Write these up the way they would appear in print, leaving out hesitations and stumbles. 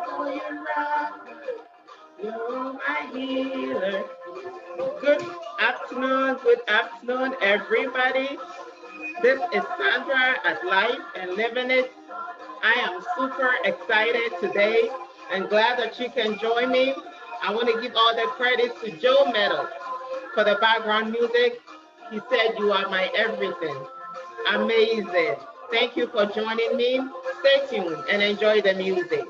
call you rock, you're my healer. Good afternoon, everybody. This is Sandra at Life and Living It. I am super excited today and glad that you can join me. I want to give all the credit to Joe Meadows for the background music. He said, "You are my everything." Amazing. Thank you for joining me. Stay tuned and enjoy the music.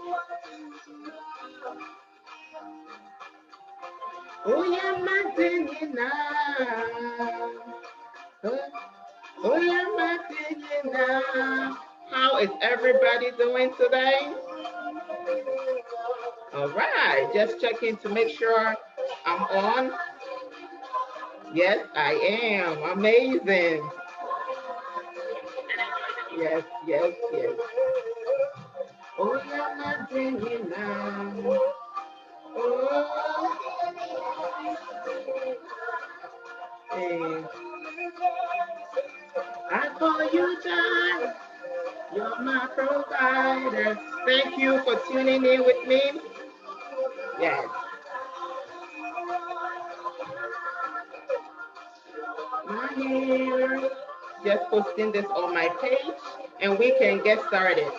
Oh, yeah, Madina. Oh, yeah, Madina. How is everybody doing today? All right, just checking to make sure I'm on. Yes, I am. Amazing. Yes, yes, yes. Oh, yeah, Madina. Oh, hey. I call you John. You're my provider. Thank you for tuning in with me. Yes. My healer. Just posting this on my page and we can get started.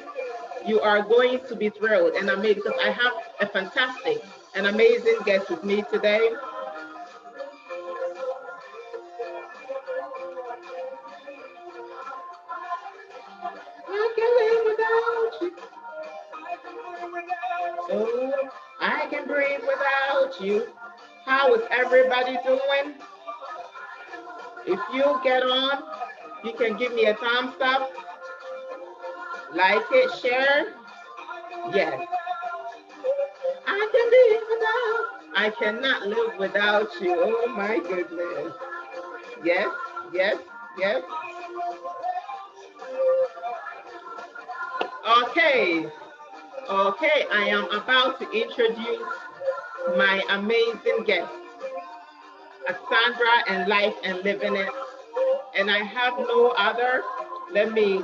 You are going to be thrilled and amazed because I have a fantastic and amazing guest with me today. I can live without you. Oh, I can breathe without you. How is everybody doing? If you get on, you can give me a thumbs up, like it, share. Yes. I can live without. I cannot live without you. Oh my goodness. Yes, yes, yes. Okay, okay. I am about to introduce my amazing guest, Sandra and Life and Living It. And I have no other. Let me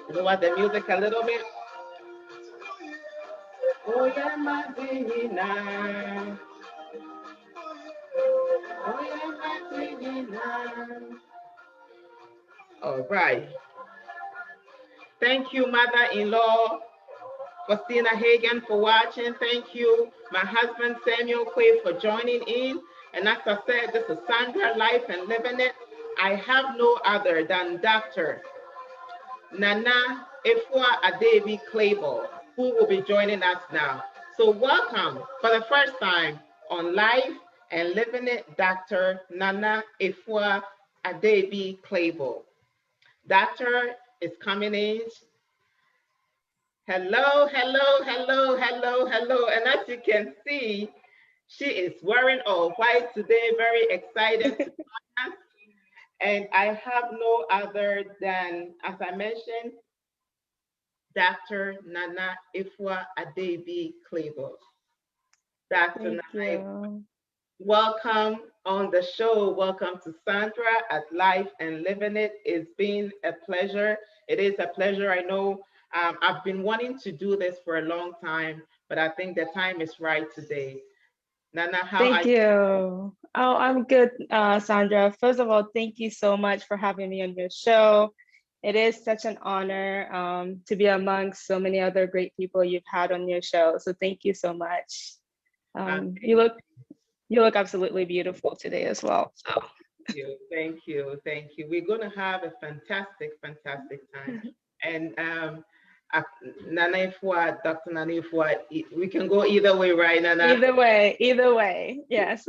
lower the music a little bit. Oh yeah, Madina. Oh yeah, Madina. All right. Thank you, mother-in-law Faustina Hagen, for watching. Thank you, my husband Samuel Quay, for joining in. And as I said, this is Sandra Life and Living It. I have no other than Dr. Nana Efua Adabie Clabaugh, who will be joining us now. So welcome for the first time on Life and Living It, Dr. Nana Efua Adabie Clabaugh. Doctor is coming in. Hello, hello, hello, hello, hello. And as you can see, she is wearing all white today, very excited to join us. And I have no other than, as I mentioned, Dr. Nana Efua Adabie Clabaugh. Dr. Thank Nana, you. welcome on the show. Welcome to Sandra at Life and Living It. It's been a pleasure. It is a pleasure. I know I've been wanting to do this for a long time, but I think the time is right today. Nana, how are Thank you? you. Oh, I'm good, Sandra. First of all, thank you so much for having me on your show. It is such an honor to be amongst so many other great people you've had on your show. So thank you so much. Um, You look absolutely beautiful today as well. So thank you, thank you. We're going to have a fantastic, fantastic time. And uh, Nana Efua, Dr. Nana Efua, we can go either way, right, Nana? either way, yes.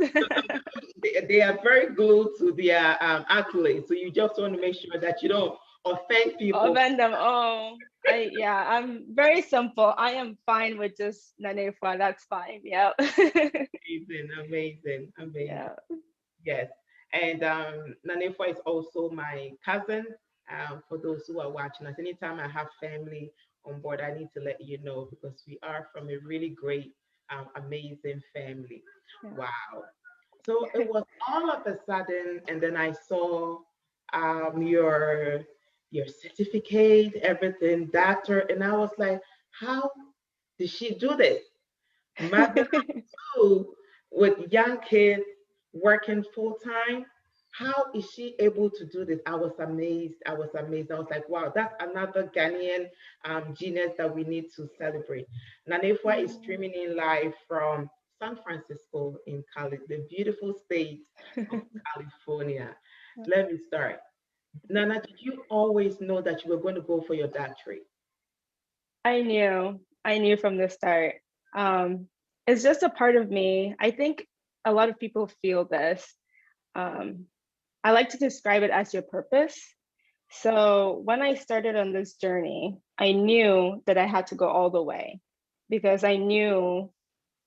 They are very glued to their accolades. So you just want to make sure that you don't offend Oh, people. Vendom. Oh, I'm very simple. I am fine with just Nanefa. That's fine. Yeah. Amazing, amazing, amazing. Yeah. Yes. And Nanefua is also my cousin. For those who are watching us, anytime I have family on board, I need to let you know because we are from a really great, amazing family. Yeah. Wow. So it was all of a sudden, and then I saw your certificate, everything, doctor, and I was like, how did she do this? Mother too, with young kids working full time. How is she able to do this? I was amazed. I was amazed. I was like, wow, that's another Ghanaian genius that we need to celebrate. Nanefua is streaming in live from San Francisco in Cali, the beautiful state of California. Let me start. Nana, did you always know that you were going to go for your doctorate? I knew from the start. Um, it's just a part of me. I think a lot of people feel this. Um, I like to describe it as your purpose. So when I started on this journey, I knew that I had to go all the way because I knew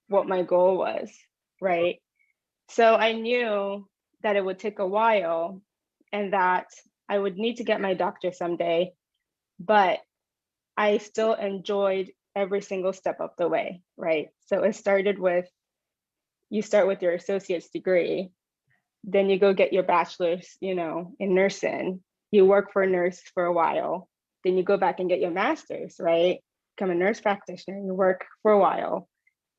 what my goal was, right? So I knew that it would take a while and that I would need to get my doctor someday, but I still enjoyed every single step of the way, right? So it started with you start with your associate's degree, then you go get your bachelor's, in nursing. You work for a nurse for a while, then you go back and get your master's, right? Become a nurse practitioner, you work for a while.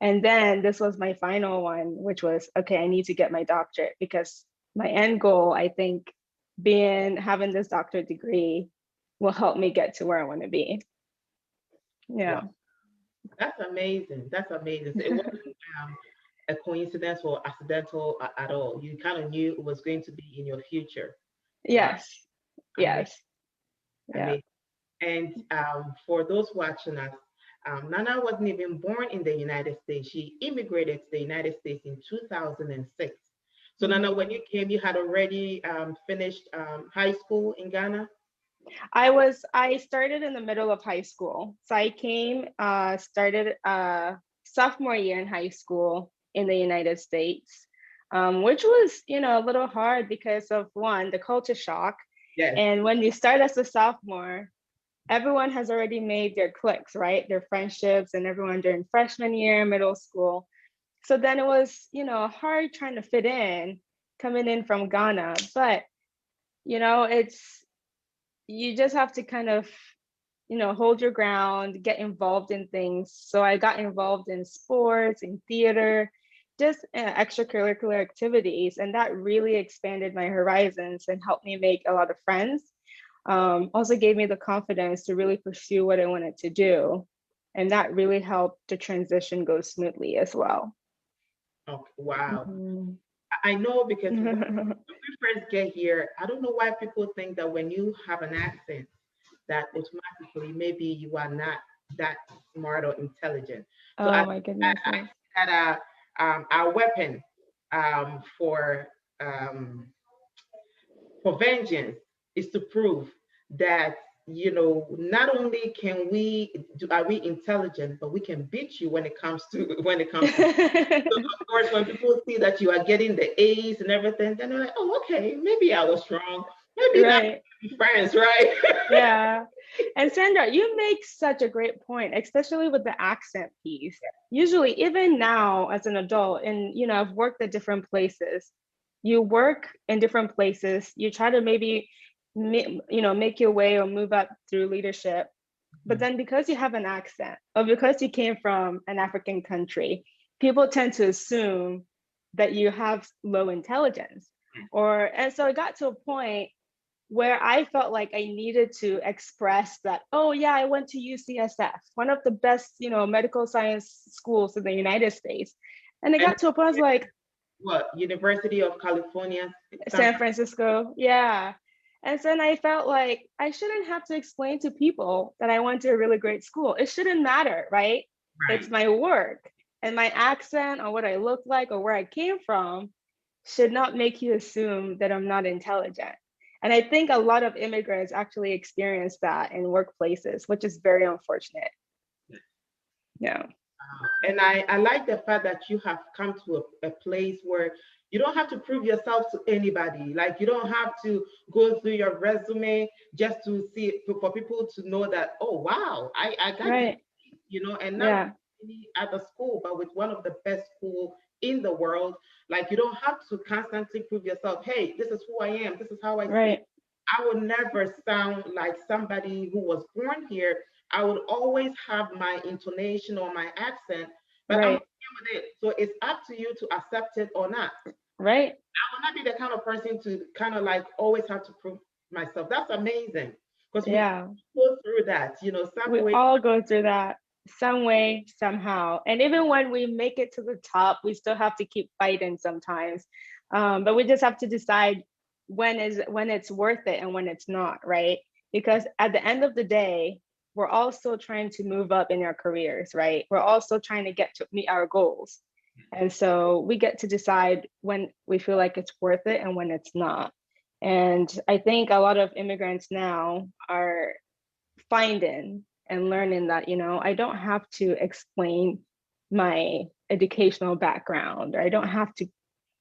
And then this was my final one, which was, okay, I need to get my doctorate because my end goal, I think, having this doctorate degree will help me get to where I want to be. Wow, Yeah. that's amazing. That's amazing. So it wasn't a coincidence or accidental at all. You kind of knew it was going to be in your future. Wow, Yes. amazing, Yes. Yeah. amazing. And for those watching us, Nana wasn't even born in the United States. She immigrated to the United States in 2006. So Nana, when you came, you had already finished high school in Ghana. I started in the middle of high school. So I started sophomore year in high school in the United States, which was, a little hard because of one, the culture shock. Yes. And when you start as a sophomore, everyone has already made their cliques, right? Their friendships and everyone during freshman year, middle school. So then it was, hard trying to fit in coming in from Ghana. But, it's you just have to kind of hold your ground, get involved in things. So I got involved in sports, in theater, just extracurricular activities, and that really expanded my horizons and helped me make a lot of friends. Also gave me the confidence to really pursue what I wanted to do, and that really helped the transition go smoothly as well. Okay. Wow. Mhm. I know because when we first get here, I don't know why people think that when you have an accent, that automatically maybe you are not that smart or intelligent. So Oh my goodness, I yes. see that our weapon for um, for vengeance is to prove that not only can we are we intelligent, but we can beat you when it comes to so of course when people see that you are getting the A's and everything, then they're like, oh, okay, maybe I was wrong, maybe not Right. friends, right? Yeah. And Sandra, you make such a great point, especially with the accent piece. Usually, even now as an adult, and I've worked at different places. You work in different places, you try to maybe make your way or move up through leadership. But then because you have an accent or because you came from an African country, people tend to assume that you have low intelligence. And so it got to a point where I felt like I needed to express that, oh yeah, I went to UCSF, one of the best, medical science schools in the United States. And it And got to a point I was like, what, University of California, San San Francisco, yeah. And so then I felt like I shouldn't have to explain to people that I went to a really great school. It shouldn't matter, right? It's Right. my work and my accent or what I look like or where I came from should not make you assume that I'm not intelligent. And I think a lot of immigrants actually experience that in workplaces, which is very unfortunate. Yeah. And I like the fact that you have come to a place where you don't have to prove yourself to anybody. Like you don't have to go through your resume just to see for people to know that, oh wow, I got this, Right. and not Yeah. any other school, but with one of the best school in the world. Like you don't have to constantly prove yourself, hey, this is who I am, this is how I speak. Right. I will never sound like somebody who was born here. I would always have my intonation or my accent, but I'm Right. okay with it. So it's up to you to accept it or not. Right. I will not be the kind of person to kind of like always have to prove myself. That's amazing because we Yeah. go through that, some We way. all go through that some way, somehow. And even when we make it to the top, we still have to keep fighting sometimes. But we just have to decide when it's worth it and when it's not, right? Because at the end of the day, we're all still trying to move up in our careers, right? We're also trying to get to meet our goals. And so we get to decide when we feel like it's worth it and when it's not. And I think a lot of immigrants now are finding and learning that, I don't have to explain my educational background, or I don't have to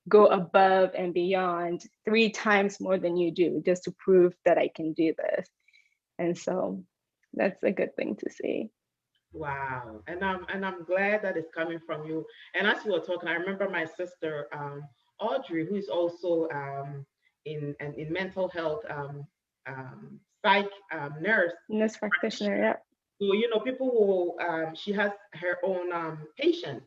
go above and beyond 3 times more than you do just to prove that I can do this. And so that's a good thing to see. Wow. And I'm glad that it's coming from you. And as you were talking, I remember my sister, Audrey, who is also in mental health, psych nurse. Nurse practitioner, yeah. So, people will, she has her own patient.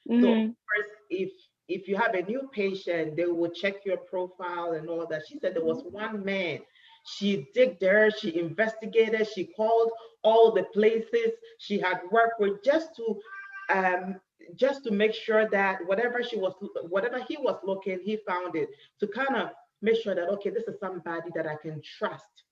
So, of Mm-hmm. course, if you have a new patient, they will check your profile and all that. She said there was one man. She dig there, she investigated, she called all the places she had worked with um, just to make sure that whatever he was looking, he found it to kind of make sure that okay, this is somebody that I can trust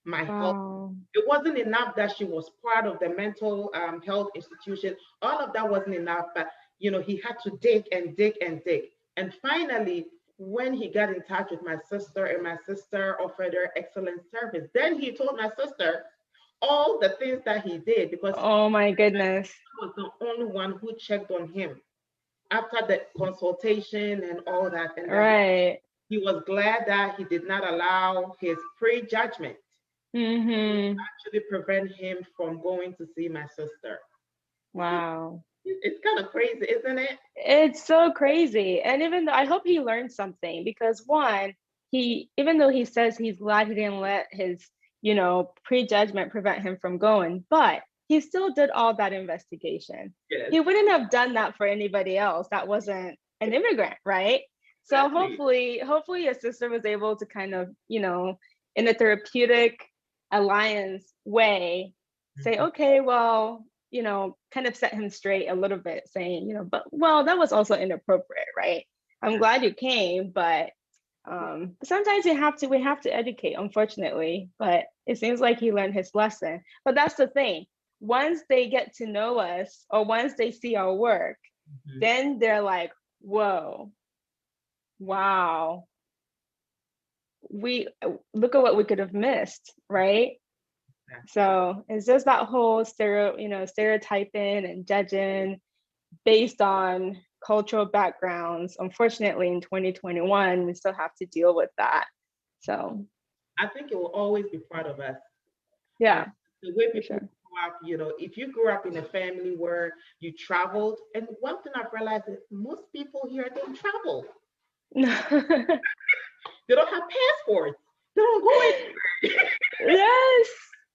my health. Wow. It wasn't enough that she was part of the mental health institution. All of that wasn't enough, but he had to dig and dig and dig. And finally, when he got in touch with my sister, and my sister offered her excellent service, then he told my sister all the things that he did because Oh my goodness. he was the only one who checked on him after the consultation and all that. And that Right. he was glad that he did not allow his prejudgment Mm-hmm. actually prevent him from going to see my sister. Wow. It's kind of crazy, isn't it? It's so crazy. And even though I hope he learned something, because one, even though he says he's glad he didn't let his, prejudgment prevent him from going, but he still did all that investigation. Yes, He wouldn't have done that for anybody else that wasn't an immigrant, right? So exactly. hopefully his sister was able to kind of, in a therapeutic alliance way, say, Mhm. okay, well, kind of set him straight a little bit, saying, but well, that was also inappropriate, right? I'm glad you came, but sometimes we have to educate, unfortunately. But it seems like he learned his lesson. But that's the thing. Once they get to know us, or once they see our work, Mhm. then they're like, whoa, wow, we look at what we could have missed, right? Exactly. So it's just that whole stereotyping and judging based on cultural backgrounds. Unfortunately, in 2021, we still have to deal with that. So I think it will always be part of us. Uh, yeah, the way for people sure. grow up, if you grew up in a family where you traveled, and one thing I've realized is most people here don't travel. They don't have passports. They don't go anywhere. Yes,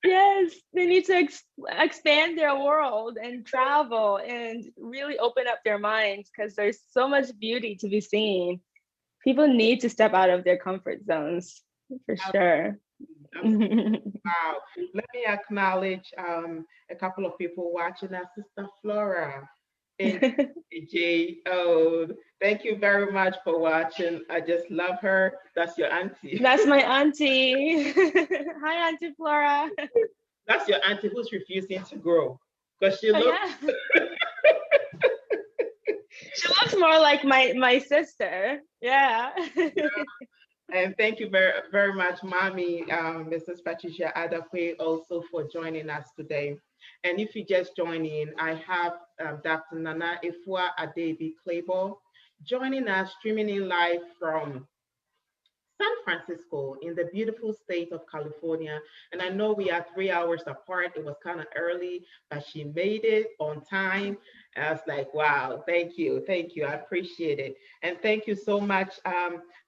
yes. They need to expand their world and travel and really open up their minds, because there's so much beauty to be seen. People need to step out of their comfort zones for sure. Absolutely. Wow. Let me acknowledge a couple of people watching our sister Flora and Jay. Oh, thank you very much for watching. I just love her. That's your auntie. That's my auntie. Hi, Auntie Flora. That's your auntie who's refusing to grow because she Oh, looks. yeah. She looks more like my sister. Yeah. And thank you very, very much, Mommy, Mrs. Patricia Adabie, also for joining us today. And if you just join in, I have Dr. Nana Efua Adabie Clabaugh joining us, streaming in live from San Francisco in the beautiful state of California. And I know we are 3 hours apart. It was kind of early, but she made it on time. And I was like, wow, thank you. Thank you. I appreciate it. And thank you so much,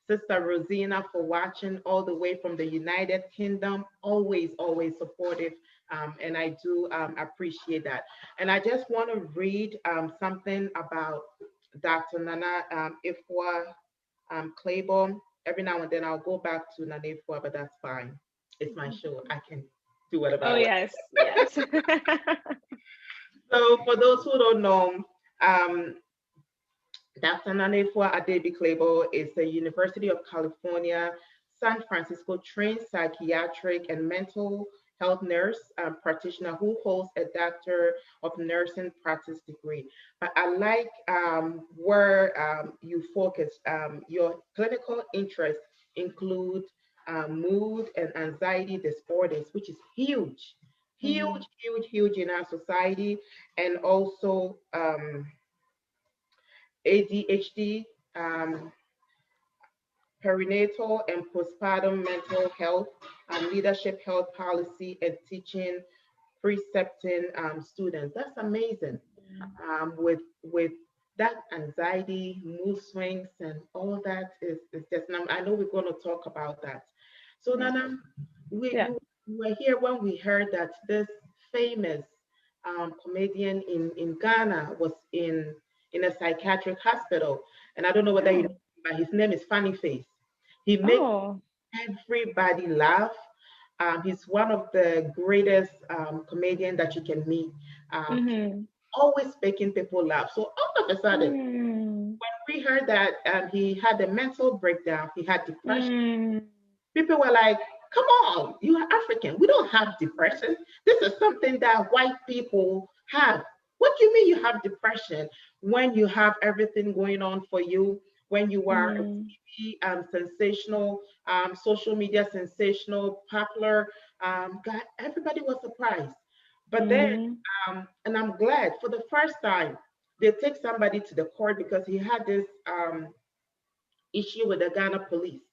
Sister Rosina, for watching all the way from the United Kingdom. Always, always supportive And I do appreciate that. And I just want to read something about Dr. Nana Efua Clabaugh. Every now and then I'll go back to Nana Efua, but that's fine. It's my show. I can do whatever Oh I want. yes, yes. So for those who don't know, um, Dr. Nana Efua Adabie Clabaugh is a University of California, San Francisco trained psychiatric and mental health nurse practitioner who holds a Doctor of Nursing practice degree. But I like where you focus. Your clinical interests include mood and anxiety disorders, which is huge, Mhm. huge, huge, huge in our society, and also ADHD, um, perinatal and postpartum mental health, leadership health policy, and teaching precepting students. That's amazing. With that anxiety, mood swings, and all that is just. And I know we're going to talk about that. So Yeah. Nana, we Yeah. you were here when we heard that this famous comedian in Ghana was in a psychiatric hospital, and I don't know whether you know, Oh. but his name is Funny Face. He makes Oh. everybody laugh. He's one of the greatest comedian that you can meet. Mhm. Always making people laugh. So all of a sudden, Mm. we heard that he had a mental breakdown. He had depression. Mm. People were like, "Come on, you are African. We don't have depression. This is something that white people have. What do you mean you have depression when you have everything going on for you? When you are a Mm. TV sensational, social media sensational, popular guy, everybody was surprised. But then, Mhm. and I'm glad for the first time they take somebody to the court because he had this issue with the Ghana police.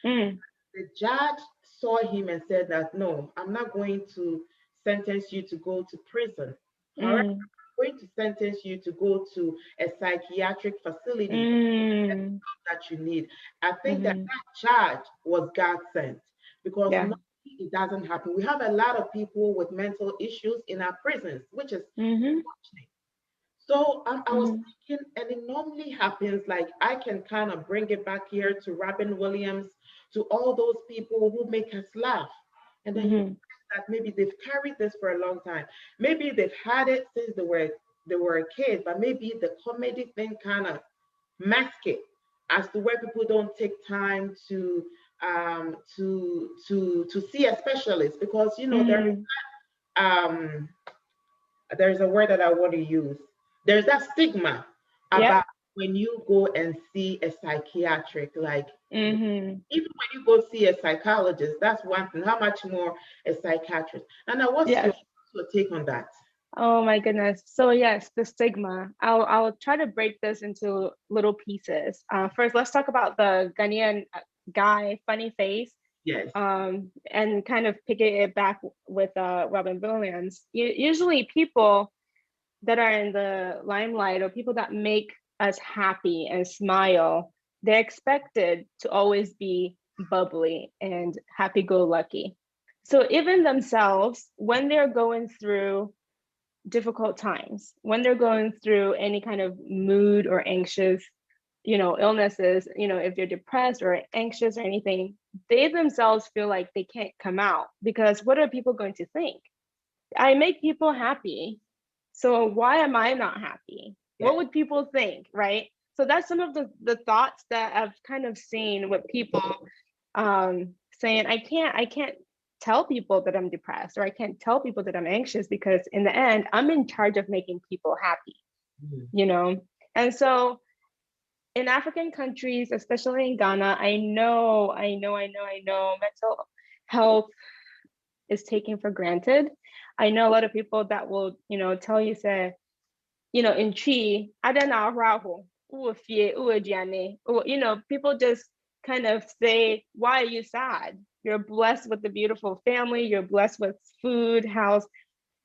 Mm. The judge saw him and said that, no, I'm not going to sentence you to go to prison. However, Mm. I'm going to sentence you to go to a psychiatric facility Mm. that you need. I think that Mhm. that charge was God sent because Yeah. normally it doesn't happen. We have a lot of people with mental issues in our prisons, which is Mhm. unfortunate. So I was Mhm. thinking, and it normally happens like I can kind of bring it back here to Robin Williams, to all those people who make us laugh. And then you Mhm. realize that maybe they've carried this for a long time. Maybe they've had it since they were a kid, but maybe the comedy thing kind of mask it as to where people don't take time to see a specialist because Mhm. um there's a word that I want to use. There's that stigma Yep. about when you go and see a psychiatric, like Mhm. even when you go see a psychologist, that's one thing. How much more a psychiatrist? And now, Yes. what's your take on that? Oh my goodness. So yes, the stigma. I'll try to break this into little pieces. First, let's talk about the Ghanaian guy, funny face, Yes. and kind of pick it back with Robin Williams. Usually, people that are in the limelight or people that make us happy and smile, they're expected to always be bubbly and happy-go-lucky. So even themselves, when they're going through difficult times, when they're going through any kind of mood or anxious, illnesses, if they're depressed or anxious or anything, they themselves feel like they can't come out because what are people going to think? I make people happy. So why am I not happy? What Yes. would people think, right? So that's some of the thoughts that I've kind of seen with people saying, I can't tell people that I'm depressed or I can't tell people that I'm anxious because in the end, I'm in charge of making people happy, Mhm. you know? And so in African countries, especially in Ghana, I know mental health is taken for granted. I know a lot of people that will, tell you, say, in Chi, Adana Raho, people just kind of say, why are you sad? You're blessed with a beautiful family, you're blessed with food, house,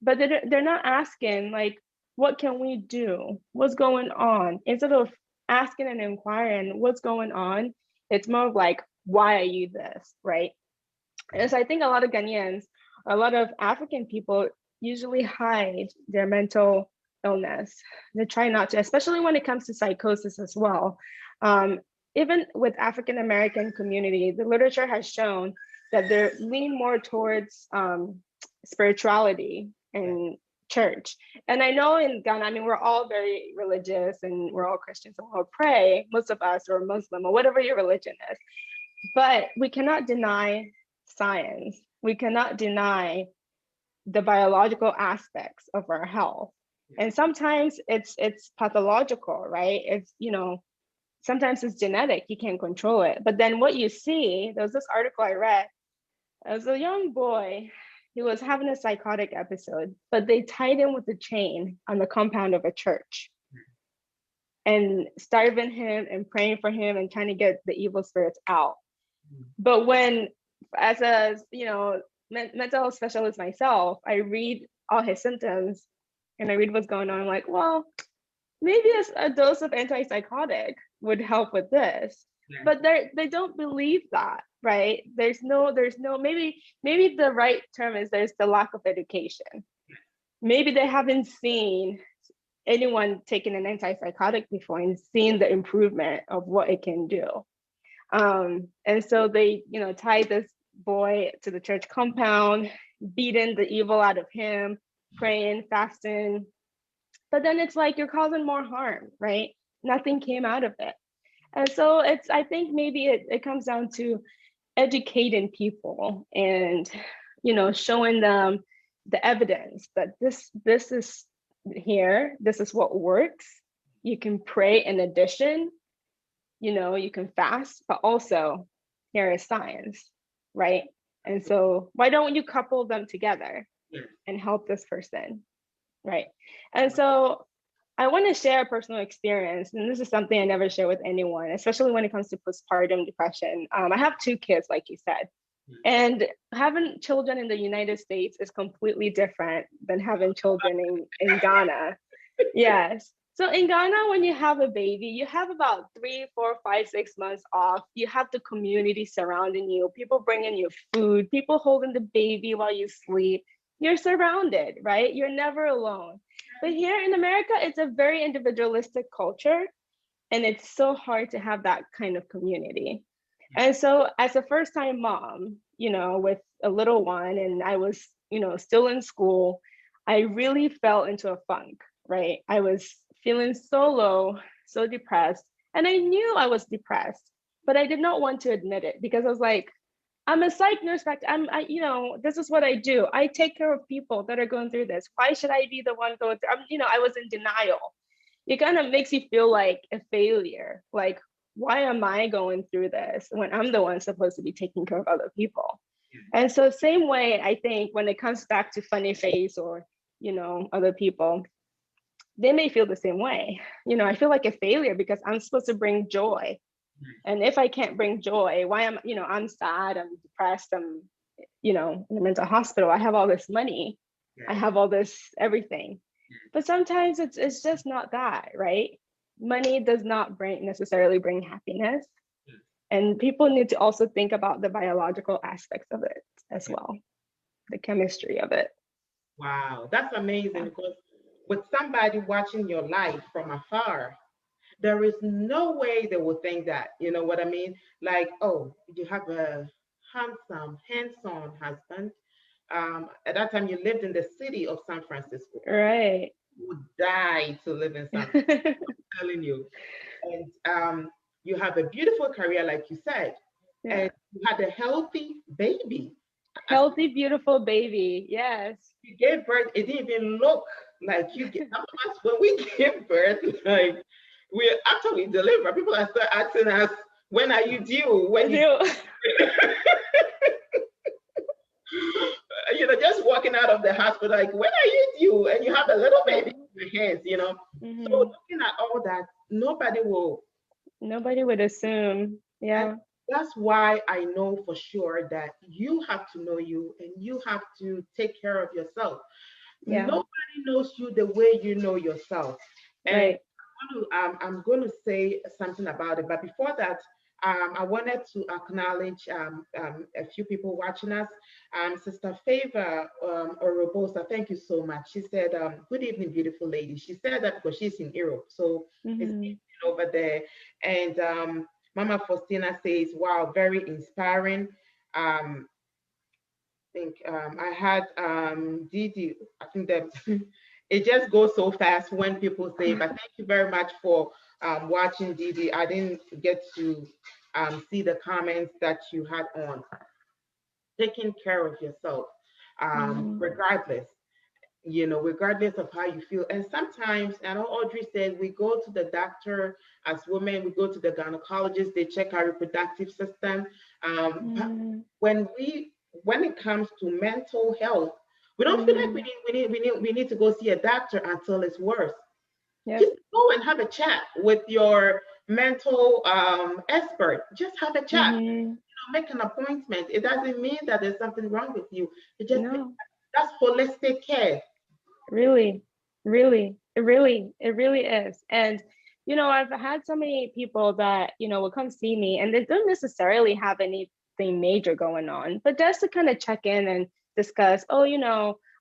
but they're not asking, like, what can we do? What's going on? Instead of asking and inquiring what's going on, it's more of like, why are you this, right? And so I think a lot of Ghanaians a lot of African people usually hide their mental illness. They try not to, especially when it comes to psychosis as well. Um, Even with African American community, the literature has shown that they lean more towards spirituality and church. And I know in Ghana, I mean, we're all very religious and we're all Christians and we'll pray, most of us, or Muslim, or whatever your religion is. But we cannot deny science. We cannot deny the biological aspects of our health. And sometimes it's pathological, right? It's, sometimes it's genetic, you can't control it. But then what you see, there was this article I read, as a young boy, he was having a psychotic episode, but they tied him with a chain on the compound of a church and starving him and praying for him and trying to get the evil spirits out. But when, as a mental health specialist myself, I read all his symptoms and I read what's going on. I'm like, well, maybe a dose of antipsychotic would help with this. But they don't believe that, right? There's no, maybe the right term is there's the lack of education. Maybe they haven't seen anyone taking an antipsychotic before and seen the improvement of what it can do. And so they, tied this boy to the church compound, beating the evil out of him, praying, fasting. But then it's like you're causing more harm, right? Nothing came out of it. And so I think maybe it comes down to educating people and, showing them the evidence that this is here, this is what works. You can pray in addition, you can fast, but also here is science, right? And so why don't you couple them together and help this person, right? And so I want to share a personal experience, and this is something I never share with anyone, especially when it comes to postpartum depression. I have 2 kids, like you said, and having children in the United States is completely different than having children in Ghana. Yes. So in Ghana, when you have a baby, you have about 3, 4, 5, 6 months off. You have the community surrounding you, people bringing you food, people holding the baby while you sleep. You're surrounded, right? You're never alone. But here in America, it's a very individualistic culture, and it's so hard to have that kind of community. And so as a first-time mom, with a little one, and I was, still in school, I really fell into a funk, right? I was feeling so low, so depressed, and I knew I was depressed, but I did not want to admit it because I was like, I'm a psych nurse, this is what I do. I take care of people that are going through this. Why should I be the one going through? I was in denial. It kind of makes you feel like a failure. Like, why am I going through this when I'm the one supposed to be taking care of other people? And so same way, I think when it comes back to funny face or, other people, they may feel the same way. I feel like a failure because I'm supposed to bring joy. And if I can't bring joy, why am I'm sad, I'm depressed, I'm in a mental hospital, I have all this money, I have all this everything. But sometimes it's just not that, right? Money does not necessarily bring happiness. And people need to also think about the biological aspects of it as well, the chemistry of it. Wow, that's amazing because with somebody watching your life from afar, there is no way they will think that, you know what I mean? Like, oh, you have a handsome husband. At that time, you lived in the city of San Francisco. Right. You would die to live in San Francisco, I'm telling you. And you have a beautiful career, like you said, and you had a healthy baby. Healthy, beautiful baby. Yes. You gave birth, it didn't even look like you get. Some of us, when we give birth, like, after we deliver, people are start asking us, when are you due? When you just walking out of the hospital, like, when are you due? And you have a little baby in your hands, Mm-hmm. So looking at all that, nobody would assume. Yeah. And that's why I know for sure that you have to know you and you have to take care of yourself. Yeah. Nobody knows you the way you know yourself. And right. I'm going to say something about it. But before that, I wanted to acknowledge a few people watching us. Sister Favor Orobosa, thank you so much. She said, good evening, beautiful lady. She said that because she's in Europe, so it's Mhm. evening over there. And Mama Faustina says, wow, very inspiring. Think I had Didi. I think that it just goes so fast when people say, but thank you very much for watching, Didi. I didn't get to see the comments that you had on taking care of yourself, Mhm. regardless, regardless of how you feel. And sometimes, I know Audrey said, we go to the doctor as women, we go to the gynecologist, they check our reproductive system. But Mhm. when it comes to mental health, we don't feel like Mhm. we need to go see a doctor until it's worse. Yep. Just go and have a chat with your mental expert. Just have a chat, Mhm. make an appointment. It doesn't mean that there's something wrong with you. It just means No. that's holistic care. Really, really, it really is. And I've had so many people that will come see me, and they don't necessarily have anything major going on, but just to kind of check in and discuss. Oh,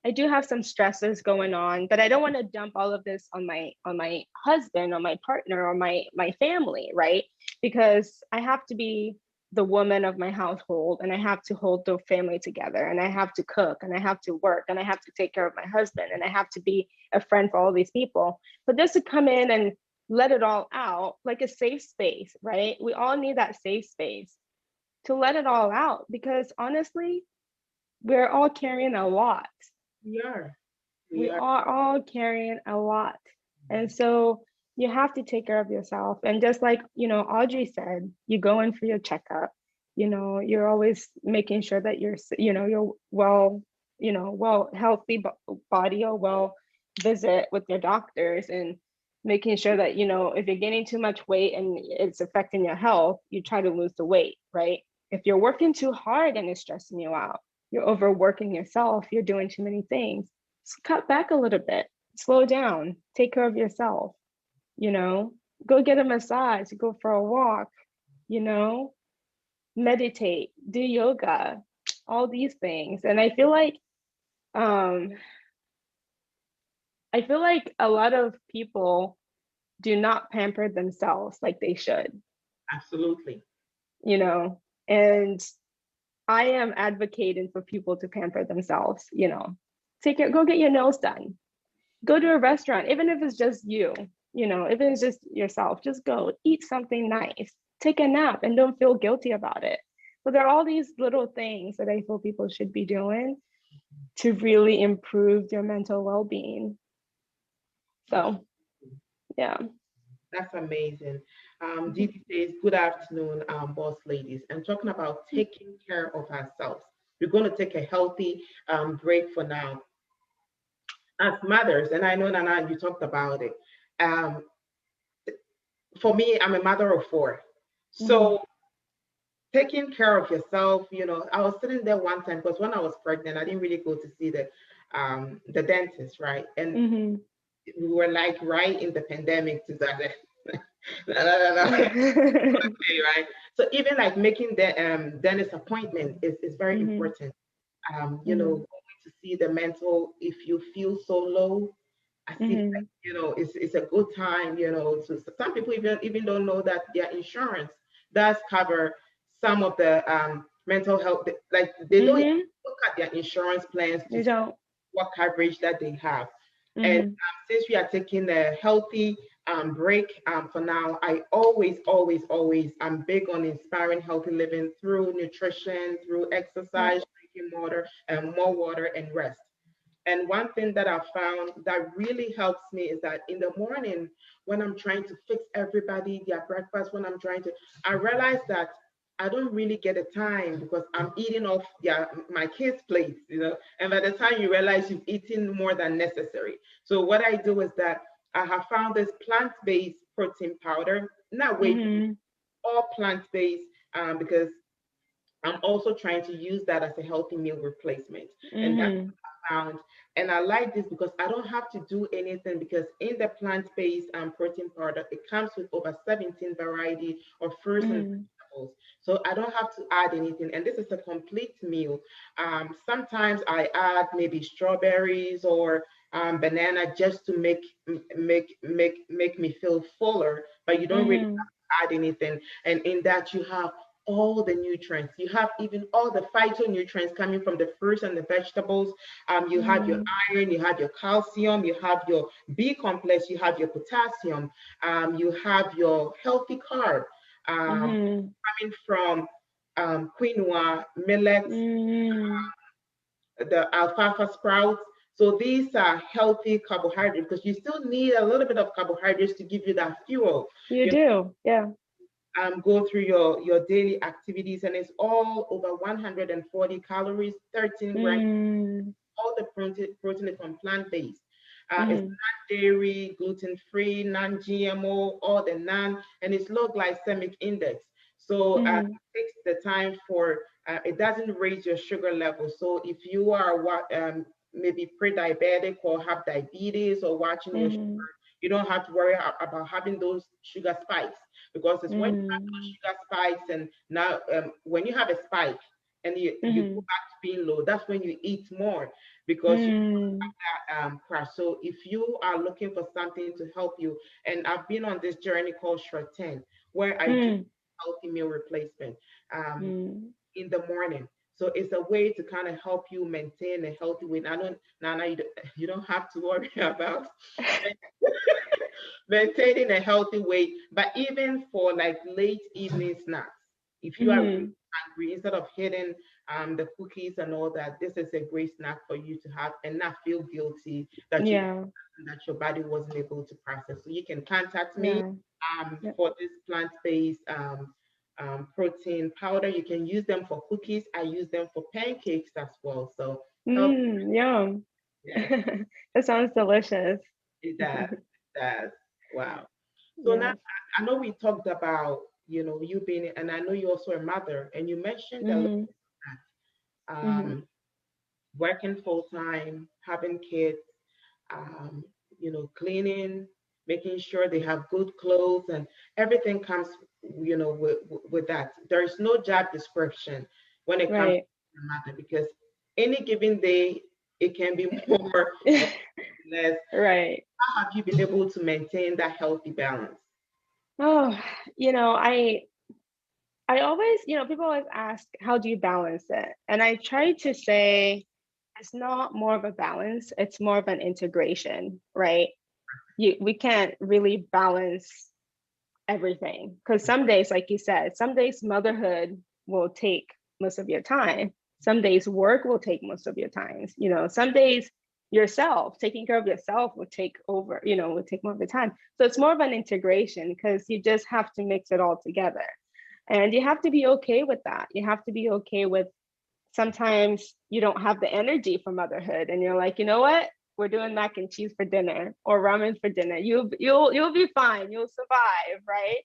I do have some stressors going on, but I don't want to dump all of this on my husband, or my partner, or my family, right? Because I have to be the woman of my household, and I have to hold the family together, and I have to cook, and I have to work, and I have to take care of my husband, and I have to be a friend for all these people. But just to come in and let it all out, like a safe space, right? We all need that safe space to let it all out, because honestly, we're all carrying a lot. We are. We We are. are all carrying a lot. And so you have to take care of yourself. And just like, Audrey said, you go in for your checkup, you're always making sure that you're well, well, healthy body, or well visit with your doctors, and making sure that, if you're gaining too much weight and it's affecting your health, you try to lose the weight, right? If you're working too hard and it's stressing you out, you're overworking yourself, you're doing too many things, cut back a little bit, slow down, take care of yourself, you know, go get a massage, go for a walk, you know, meditate, do yoga, all these things. And um I feel like a lot of people do not pamper themselves like they should, Absolutely. you know. And I am advocating for people to pamper themselves, Take it, go get your nails done, go to a restaurant, even if it's just you, if it's just yourself, just go eat something nice, take a nap, and don't feel guilty about it. So there are all these little things that I feel people should be doing to really improve their mental well-being. So yeah. That's amazing. Didi says, good afternoon, boss ladies. And talking about taking care of ourselves. We're going to take a healthy break for now. As mothers, and I know, Nana, you talked about it. Um, for me, I'm a mother of four. Mhm. So taking care of yourself, I was sitting there one time because when I was pregnant, I didn't really go to see the dentist, right? And Mhm. we were like right in the pandemic to that. No, no, no, no. Okay, right? So even like making the dentist appointment is very Mhm. important. Mhm. Going to see the mental, if you feel so low, I feel like, Mhm. it's a good time, so some people even don't know that their insurance does cover some of the mental health, like they don't even Mhm. look at their insurance plans to You don't. what coverage that they have. And Mhm. since we are taking a healthy break for now, I always, always, always, I'm big on inspiring healthy living through nutrition, through Yep. exercise, drinking water, and more water and rest. And one thing that I found that really helps me is that in the morning, when I'm trying to fix everybody their breakfast, I realize that I don't really get a time because I'm eating off my kids' plates. And by the time you realize you've eaten more than necessary. So what I do is that I have found this plant-based protein powder, not whey, Mhm. all plant-based, because I'm also trying to use that as a healthy meal replacement. And that's Mhm. what I found. And I like this because I don't have to do anything because in the plant-based protein powder, it comes with over 17 variety of fruits and Mhm. So I don't have to add anything. And this is a complete meal. Sometimes I add maybe strawberries or banana just to make me feel fuller, but you don't really Mm-hmm. add anything. And in that you have all the nutrients. You have even all the phytonutrients coming from the fruits and the vegetables. You have your Mm-hmm. iron, you have your calcium, you have your B complex, you have your potassium, you have your healthy carb Mm-hmm. coming from quinoa, millet, Mm-hmm. the alfalfa sprouts. So these are healthy carbohydrates because you still need a little bit of carbohydrates to give you that fuel. You You do, yeah. go through your daily activities, and it's all over 140 calories, 13 grams. Mm-hmm. All the protein is from plant based. It's Mm-hmm. non-dairy, gluten-free, non-GMO, all the non, and it's low glycemic index. So Mm-hmm. it takes the time for it doesn't raise your sugar level. So if you are maybe pre-diabetic or have diabetes or watching your sugar, Mm-hmm. you don't have to worry about having those sugar spikes because it's when you have those Mm-hmm. sugar spikes and now when you have a spike and you go Mm-hmm. back to being low, that's when you eat more because you Mm-hmm. have that crash. So if you are looking for something to help you, and I've been on this journey called Short 10, where I do healthy meal replacement Mm-hmm. in the morning. So it's a way to kind of help you maintain a healthy weight. I don't, Nana, you don't have to worry about maintaining a healthy weight, but even for like late evening snacks, if you are really Mm-hmm. hungry, instead of hitting the cookies and all that, this is a great snack for you to have and not feel guilty that you Yeah, that your body wasn't able to process. So you can contact me yeah. Yep. for this plant-based protein powder. You can use them for cookies. I use them for pancakes as well. So help. Yum. Yes, That sounds delicious. it does. It does. Wow. So now Yes. I know we talked about, you being, and I know you're also a mother, and you mentioned a little Mm-hmm. that Mm-hmm. working full time, having kids, um, cleaning, making sure they have good clothes, and everything comes, with that. There's no job description when it comes to Right. a mother because any given day it can be more or less. Right. How have you been able to maintain that healthy balance? Oh, you know, I always, people always ask, how do you balance it? And I try to say it's not more of a balance, it's more of an integration, right? We can't really balance everything because some days, like you said, some days motherhood will take most of your time. Some days work will take most of your time. Some days yourself, taking care of yourself will take over, will take more of the time. So it's more of an integration because you just have to mix it all together. And you have to be okay with that. You have to be okay with sometimes you don't have the energy for motherhood and you're like, you know what? We're doing mac and cheese for dinner or ramen for dinner. You'll be fine. You'll survive, right?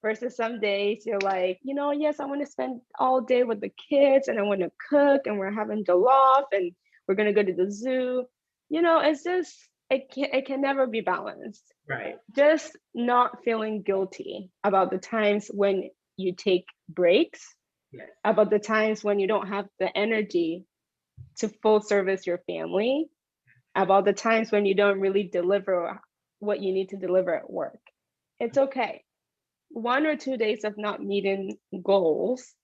Versus some days you're like, yes, I want to spend all day with the kids and I want to cook and we're having jollof and we're gonna go to the zoo. It's just it can never be balanced. Right. Just not feeling guilty about the times when you take breaks, Yes. about the times when you don't have the energy to full service your family, about the times when you don't really deliver what you need to deliver at work. It's okay. 1 or 2 days of not meeting goals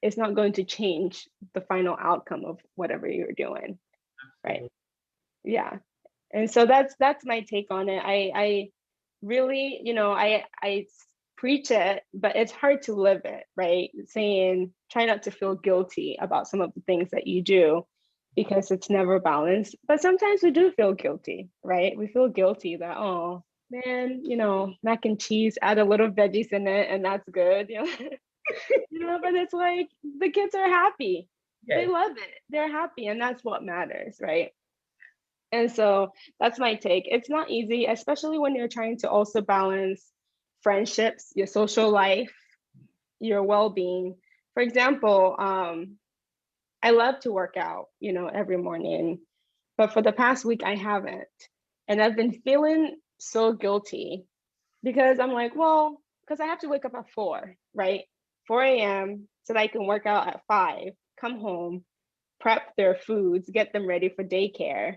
is not going to change the final outcome of whatever you're doing, right? Absolutely. Yeah. And so that's my take on it. I really, I preach it, but it's hard to live it, right? Saying try not to feel guilty about some of the things that you do because it's never balanced. But sometimes we do feel guilty, right? We feel guilty that, oh man, mac and cheese, add a little veggies in it and that's good. But it's like the kids are happy. They Yes. love it. They're happy and that's what matters, right? And so that's my take. It's not easy, especially when you're trying to also balance friendships, your social life, your well-being. For example, I love to work out, every morning, but for the past week I haven't. And I've been feeling so guilty because I'm like, well, because I have to wake up at 4, right? 4 a.m. so that I can work out at 5, come home, prep their foods, get them ready for daycare,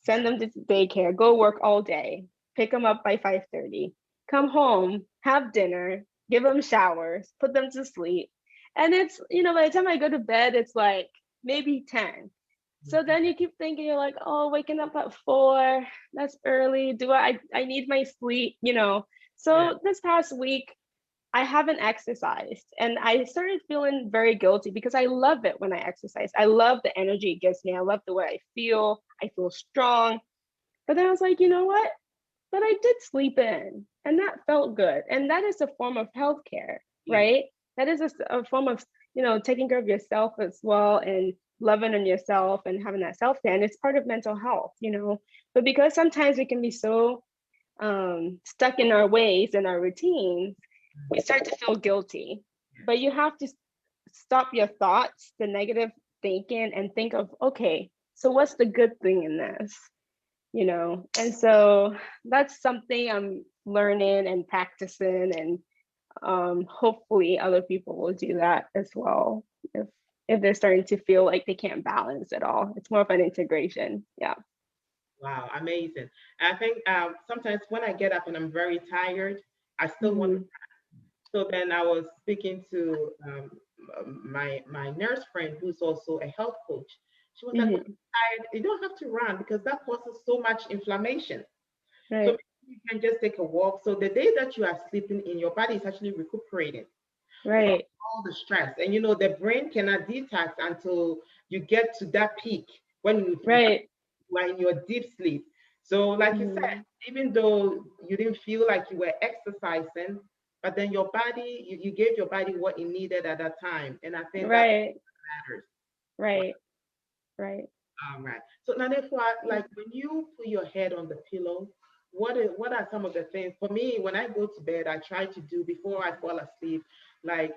send them to daycare, go work all day, pick them up by 5:30, come home, have dinner, give them showers, put them to sleep. And it's, by the time I go to bed, it's like maybe 10. So then you keep thinking, you're like, oh, waking up at 4, that's early. I need my sleep. Yeah. So this past week, I haven't exercised and I started feeling very guilty because I love it when I exercise. I love the energy it gives me. I love the way I feel. I feel strong. But then I was like, you know what? But I did sleep in and that felt good. And that is a form of healthcare, Yeah. right? That is a form of, taking care of yourself as well and loving on yourself and having that self-care. And it's part of mental health. But because sometimes we can be so stuck in our ways and our routines, we start to feel guilty. But you have to stop your thoughts, the negative thinking, and think of, okay, so what's the good thing in this? And so that's something I'm learning and practicing, and hopefully other people will do that as well if they're starting to feel like they can't balance at all. It's more of an integration. Yeah. Wow, amazing. I think sometimes when I get up and I'm very tired, I still want to. Hmm. So then I was speaking to my nurse friend who's also a health coach. She was like, when Hmm. you're tired, you don't have to run because that causes so much inflammation. So Right. maybe you can just take a walk. So the day that you are sleeping in, your body is actually recuperating from Right. all the stress. And the brain cannot detox until you get to that peak when Right. you are in your deep sleep. So, like you said, Hmm. even though you didn't feel like you were exercising, but then your body, you gave your body what it needed at that time. And I think that Right. matters. Right. Right. All right. So now, therefore, like when you put your head on the pillow, what are some of the things? For me, when I go to bed, I try to do before I fall asleep, like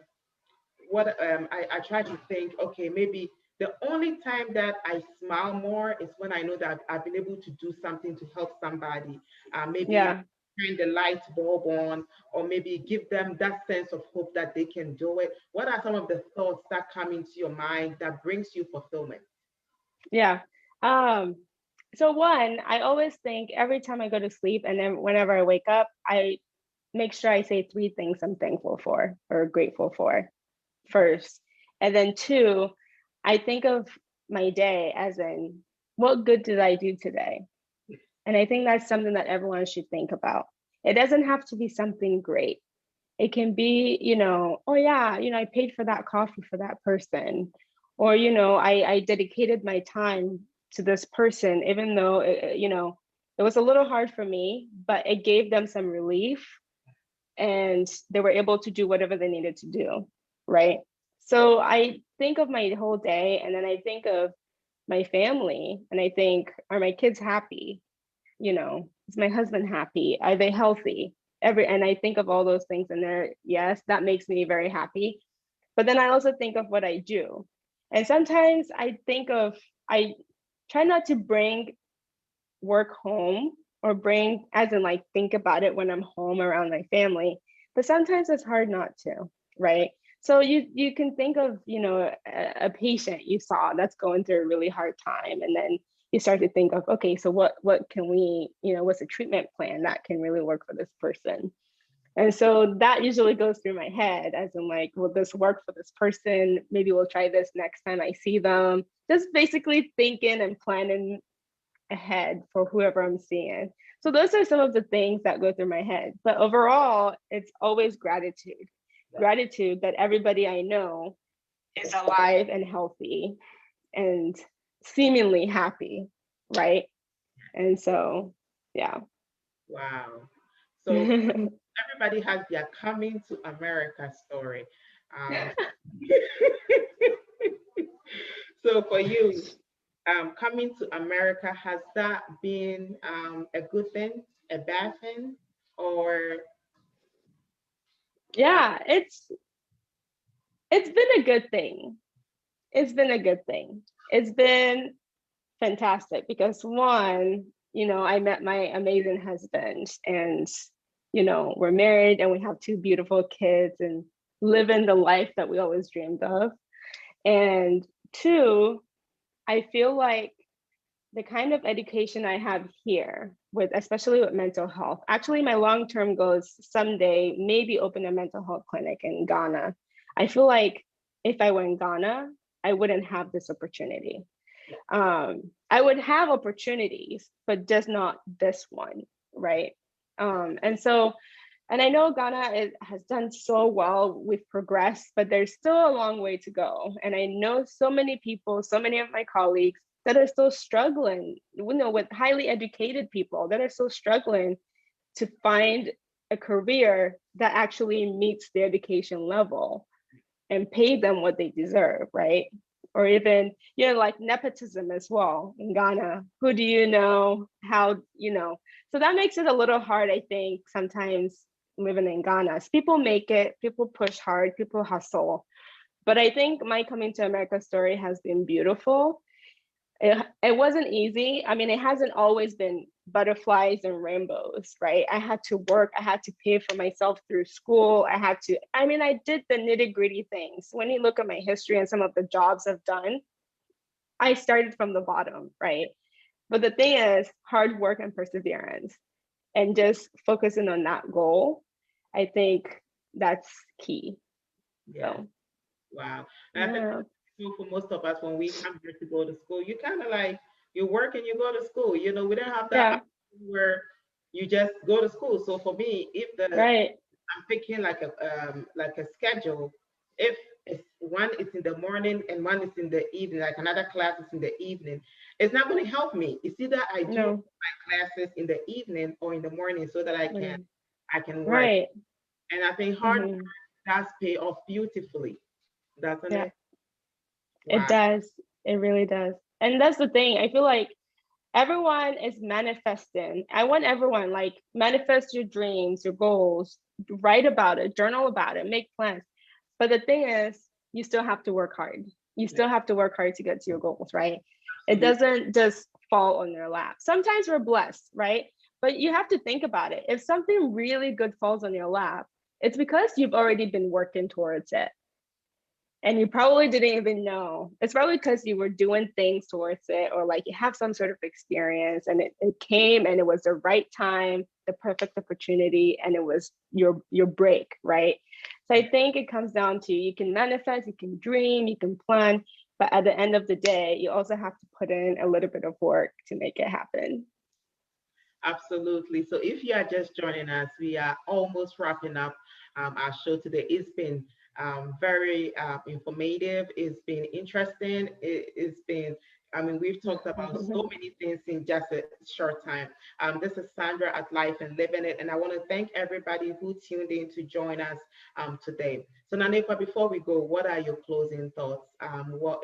I try to think, okay, maybe the only time that I smile more is when I know that I've been able to do something to help somebody. Maybe Yeah. turn the light bulb on, or maybe give them that sense of hope that they can do it. What are some of the thoughts that come into your mind that brings you fulfillment? Yeah. Um, so one, I always think every time I go to sleep and then whenever I wake up, I make sure I say 3 things I'm thankful for or grateful for first. And then two, I think of my day as in what good did I do today? And I think that's something that everyone should think about. It doesn't have to be something great. It can be, oh yeah, I paid for that coffee for that person. Or, I dedicated my time to this person, even though, it was a little hard for me, but it gave them some relief and they were able to do whatever they needed to do. Right. So I think of my whole day and then I think of my family and I think, are my kids happy? Is my husband happy? Are they healthy? And I think of all those things and there, yes, that makes me very happy. But then I also think of what I do. And sometimes I try not to bring work home or bring as in like think about it when I'm home around my family. But sometimes it's hard not to, right? So you can think of, a patient you saw that's going through a really hard time. And then you start to think of, okay, so what can we, what's a treatment plan that can really work for this person? And so that usually goes through my head as in like, will this work for this person? Maybe we'll try this next time I see them. Just basically thinking and planning ahead for whoever I'm seeing. So those are some of the things that go through my head. But overall, it's always gratitude. Gratitude that everybody I know is alive and healthy and seemingly happy, right? And so, yeah. Wow. So everybody has their coming to America story. Um, so for you, coming to America, has that been a good thing, a bad thing, or uh, Yeah, it's been a good thing. It's been a good thing. It's been fantastic because one, I met my amazing husband and we're married and we have 2 beautiful kids and living the life that we always dreamed of. And two, I feel like the kind of education I have here, with especially with mental health. Actually, my long-term goal is someday maybe open a mental health clinic in Ghana. I feel like if I were in Ghana, I wouldn't have this opportunity. I would have opportunities, but just not this one, right? And I know Ghana has done so well. We've progressed, but there's still a long way to go. And I know so many people, so many of my colleagues that are still struggling, with highly educated people that are still struggling to find a career that actually meets their education level and pay them what they deserve, right? Or even, like nepotism as well in Ghana. Who do you know? How, so that makes it a little hard, I think, sometimes living in Ghana. People make it, people push hard, people hustle. But I think my coming to America story has been beautiful. It wasn't easy. I mean, it hasn't always been butterflies and rainbows, right? I had to work. I had to pay for myself through school. I did the nitty gritty things. When you look at my history and some of the jobs I've done, I started from the bottom, right? But the thing is, hard work and perseverance and just focusing on that goal, I think that's key. Yeah. So, Wow. And I think yeah. for most of us, when we come here to go to school, you kind of like you work and you go to school. We don't have that Yeah. option where you just go to school. So for me, if Right. I'm picking like a schedule, if it's one is in the morning and one is in the evening, like another class is in the evening, it's not going to help me. It's either I do No. my classes in the evening or in the morning so that I can work. Right. And I think hard work does pay off beautifully, doesn't Yeah. it? It Wow. does. It really does. And that's the thing. I feel like everyone is manifesting. I want everyone like manifest your dreams, your goals, write about it, journal about it, make plans. But the thing is, you still have to work hard. You still have to work hard to get to your goals, right? It Absolutely. doesn't just fall on your lap. Sometimes we're blessed, right? But you have to think about it. If something really good falls on your lap, it's because you've already been working towards it. And you probably didn't even know. It's probably because you were doing things towards it, or like you have some sort of experience and it came and it was the right time, the perfect opportunity, and it was your break, right? So I think it comes down to you can manifest, you can dream, you can plan, but at the end of the day, you also have to put in a little bit of work to make it happen. Absolutely. So if you are just joining us, we are almost wrapping up our show today. It's been very informative. It's been interesting. It's been, we've talked about so many things in just a short time. This is Sandra at Life and Living It, and I want to thank everybody who tuned in to join us today. So Nanepa, before we go, what are your closing thoughts?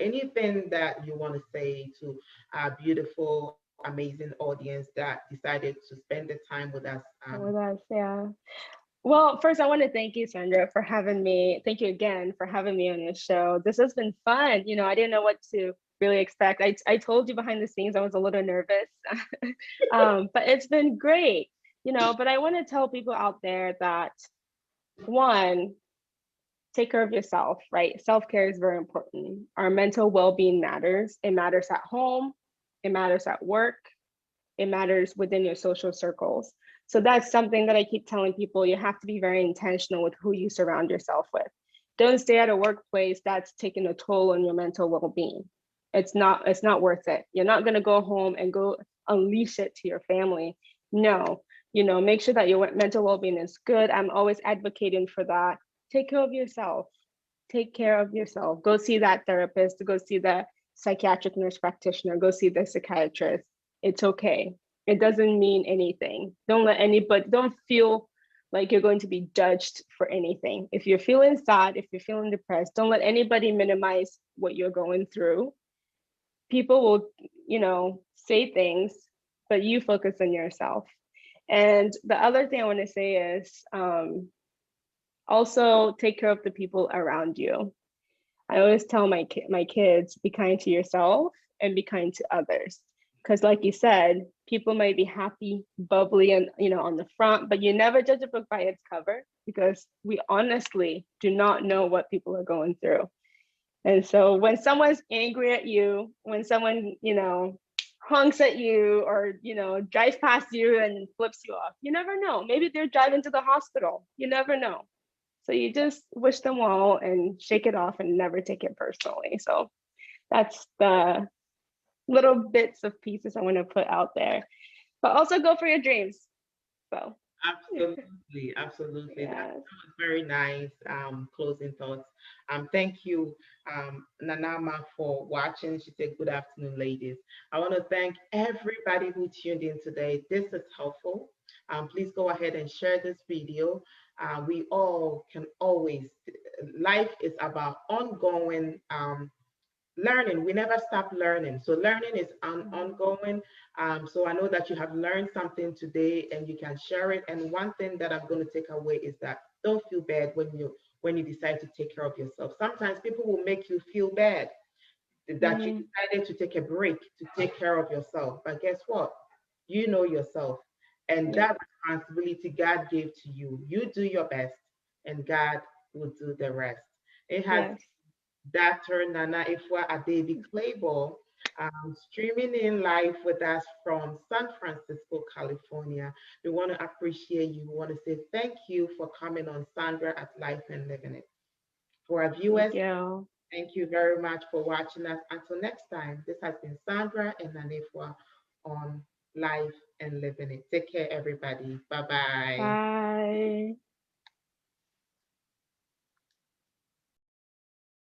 Anything that you want to say to our beautiful, amazing audience that decided to spend the time with us? With us, yeah. Well, first, I want to thank you, Sandra, for having me. Thank you again for having me on your show. This has been fun. I didn't know what to really expect. I told you behind the scenes I was a little nervous, but it's been great. But I want to tell people out there that, one, take care of yourself, right? Self-care is very important. Our mental well-being matters. It matters at home. It matters at work. It matters within your social circles. So that's something that I keep telling people. You have to be very intentional with who you surround yourself with. Don't stay at a workplace that's taking a toll on your mental well-being. It's not worth it. You're not going to go home and go unleash it to your family. No, make sure that your mental well-being is good. I'm always advocating for that. Take care of yourself. Take care of yourself. Go see that therapist, go see the psychiatric nurse practitioner, go see the psychiatrist. It's okay. It doesn't mean anything. Don't feel like you're going to be judged for anything. If you're feeling sad, if you're feeling depressed, don't let anybody minimize what you're going through. People will, say things, but you focus on yourself. And the other thing I want to say is also take care of the people around you. I always tell my kids, be kind to yourself and be kind to others. Because like you said, People might be happy, bubbly, and on the front, but you never judge a book by its cover, because we honestly do not know what people are going through. And so when someone's angry at you, when someone, honks at you, or, drives past you and flips you off, you never know. Maybe they're driving to the hospital. You never know. So you just wish them well and shake it off and never take it personally. So that's the little bits of pieces I want to put out there. But also go for your dreams. So Absolutely, absolutely. That yes. was very nice. Closing thoughts. Thank you, Nanama, for watching. She said, "Good afternoon, ladies." I want to thank everybody who tuned in today. This is helpful. Please go ahead and share this video. We all can always. Life is about ongoing learning. We never stop learning, so learning is ongoing. So I know that you have learned something today and you can share it. And one thing that I'm going to take away is that don't feel bad when you decide to take care of yourself. Sometimes people will make you feel bad that you Mm-hmm. decided to take a break to take care of yourself, but guess what? You know yourself, and Yeah. that responsibility God gave to you. You do your best and God will do the rest. It has Yes. Dr. Nana Efua Adabie Clabaugh, streaming in live with us from San Francisco, California. We want to appreciate you. We want to say thank you for coming on Sandra at Life and Living It. For our Thank viewers, you. thank you very much for watching us. Until next time, this has been Sandra and Nanefua on Life and Living It. Take care, everybody. Bye bye. Bye.